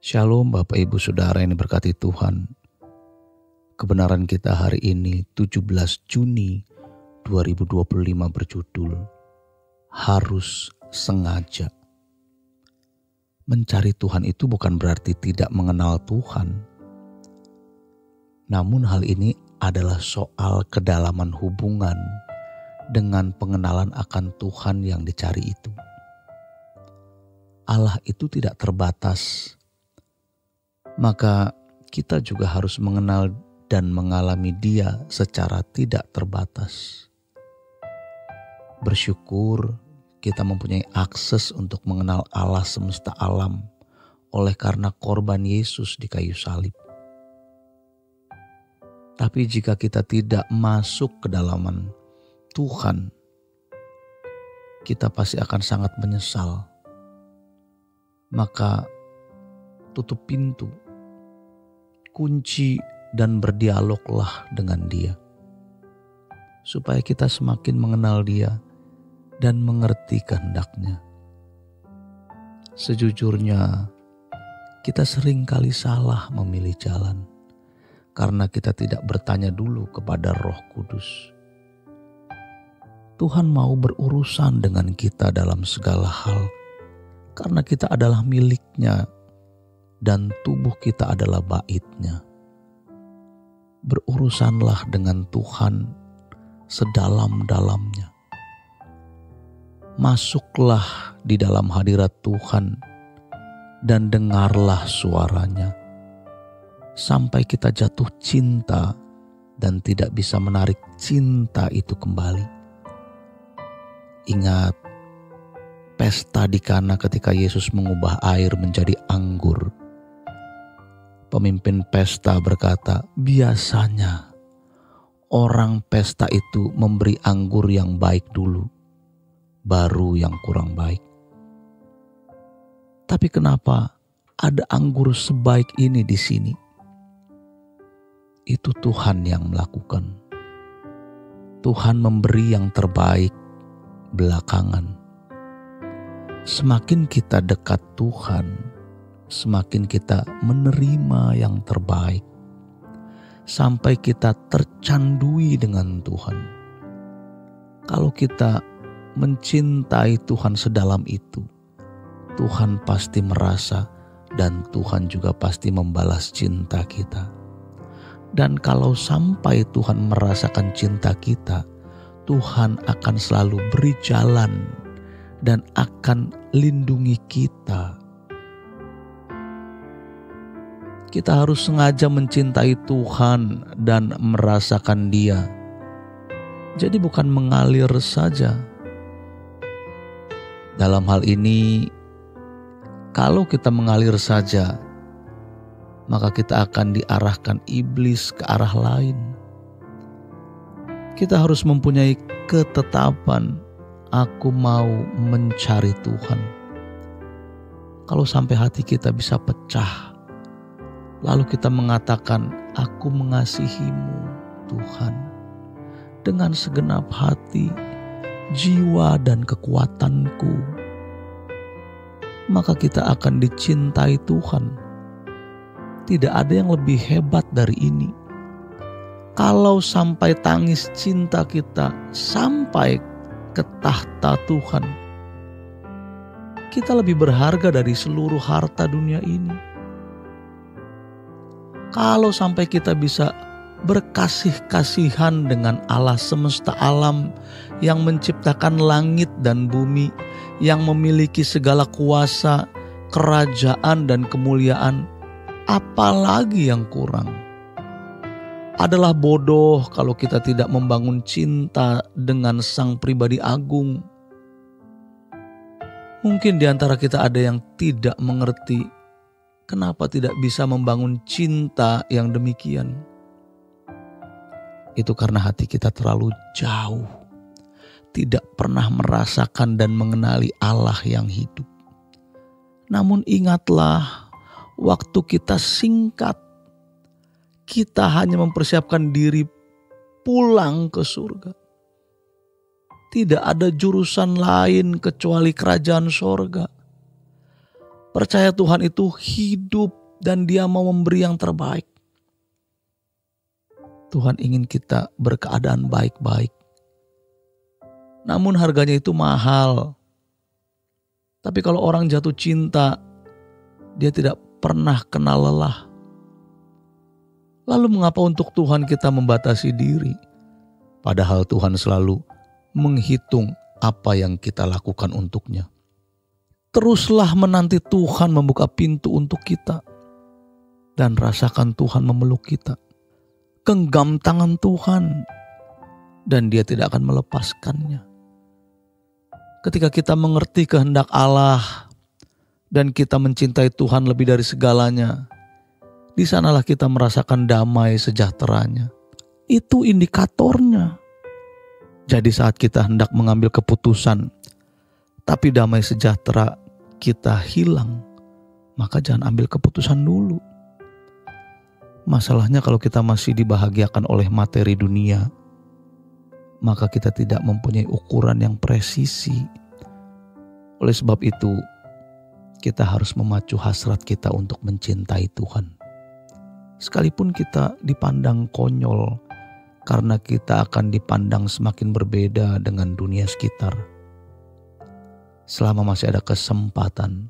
Shalom Bapak Ibu Saudara yang diberkati Tuhan. Kebenaran kita hari ini 17 Juni 2025 berjudul Harus Sengaja. Mencari Tuhan itu bukan berarti tidak mengenal Tuhan. Namun hal ini adalah soal kedalaman hubungan dengan pengenalan akan Tuhan yang dicari itu. Allah itu tidak terbatas. Maka kita juga harus mengenal dan mengalami Dia secara tidak terbatas. Bersyukur kita mempunyai akses untuk mengenal Allah semesta alam oleh karena korban Yesus di kayu salib. Tapi jika kita tidak masuk ke dalaman Tuhan, kita pasti akan sangat menyesal. Maka tutup pintu, kunci dan berdialoglah dengan Dia. Supaya kita semakin mengenal Dia dan mengerti kehendak-Nya. Sejujurnya, kita sering kali salah memilih jalan. Karena kita tidak bertanya dulu kepada Roh Kudus. Tuhan mau berurusan dengan kita dalam segala hal. Karena kita adalah milik-Nya. Dan tubuh kita adalah bait-Nya. Berurusanlah dengan Tuhan sedalam-dalamnya. Masuklah di dalam hadirat Tuhan dan dengarlah suaranya. Sampai kita jatuh cinta dan tidak bisa menarik cinta itu kembali. Ingat pesta di Kana ketika Yesus mengubah air menjadi anggur. Pemimpin pesta berkata, biasanya orang pesta itu memberi anggur yang baik dulu, baru yang kurang baik. Tapi kenapa ada anggur sebaik ini di sini? Itu Tuhan yang melakukan. Tuhan memberi yang terbaik belakangan. Semakin kita dekat Tuhan, semakin kita menerima yang terbaik. Sampai kita tercandui dengan Tuhan. Kalau kita mencintai Tuhan sedalam itu, Tuhan pasti merasa dan Tuhan juga pasti membalas cinta kita. Dan kalau sampai Tuhan merasakan cinta kita, Tuhan akan selalu beri jalan dan akan lindungi kita. Kita harus sengaja mencintai Tuhan dan merasakan Dia. Jadi bukan mengalir saja. Dalam hal ini, kalau kita mengalir saja, maka kita akan diarahkan iblis ke arah lain. Kita harus mempunyai ketetapan, aku mau mencari Tuhan. Kalau sampai hati kita bisa pecah, lalu kita mengatakan, aku mengasihimu Tuhan dengan segenap hati, jiwa dan kekuatanku. Maka kita akan dicintai Tuhan. Tidak ada yang lebih hebat dari ini. Kalau sampai tangis cinta kita sampai ke tahta Tuhan, kita lebih berharga dari seluruh harta dunia ini. Kalau sampai kita bisa berkasih-kasihan dengan Allah semesta alam yang menciptakan langit dan bumi, yang memiliki segala kuasa, kerajaan dan kemuliaan, apalagi yang kurang? Adalah bodoh kalau kita tidak membangun cinta dengan Sang Pribadi Agung. Mungkin di antara kita ada yang tidak mengerti kenapa tidak bisa membangun cinta yang demikian. Itu karena hati kita terlalu jauh, tidak pernah merasakan dan mengenali Allah yang hidup. Namun ingatlah, waktu kita singkat. Kita hanya mempersiapkan diri pulang ke surga. Tidak ada jurusan lain kecuali kerajaan sorga. Percaya Tuhan itu hidup dan Dia mau memberi yang terbaik. Tuhan ingin kita berkeadaan baik-baik. Namun harganya itu mahal. Tapi kalau orang jatuh cinta, dia tidak pernah kenal lelah. Lalu mengapa untuk Tuhan kita membatasi diri? Padahal Tuhan selalu menghitung apa yang kita lakukan untuknya. Teruslah menanti Tuhan membuka pintu untuk kita. Dan rasakan Tuhan memeluk kita. Genggam tangan Tuhan. Dan Dia tidak akan melepaskannya. Ketika kita mengerti kehendak Allah dan kita mencintai Tuhan lebih dari segalanya, di sanalah kita merasakan damai sejahteranya. Itu indikatornya. Jadi saat kita hendak mengambil keputusan, tapi damai sejahtera kita hilang, maka jangan ambil keputusan dulu. Masalahnya kalau kita masih dibahagiakan oleh materi dunia, maka kita tidak mempunyai ukuran yang presisi. Oleh sebab itu, kita harus memacu hasrat kita untuk mencintai Tuhan. Sekalipun kita dipandang konyol, karena kita akan dipandang semakin berbeda dengan dunia sekitar. Selama masih ada kesempatan,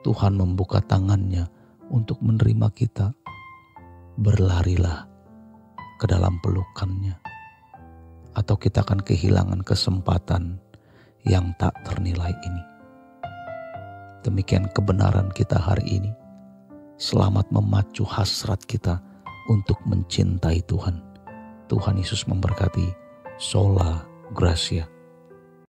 Tuhan membuka tangannya untuk menerima kita. Berlarilah ke dalam pelukannya, atau kita akan kehilangan kesempatan yang tak ternilai ini. Demikian kebenaran kita hari ini. Selamat memacu hasrat kita untuk mencintai Tuhan. Tuhan Yesus memberkati. Sola Gracia.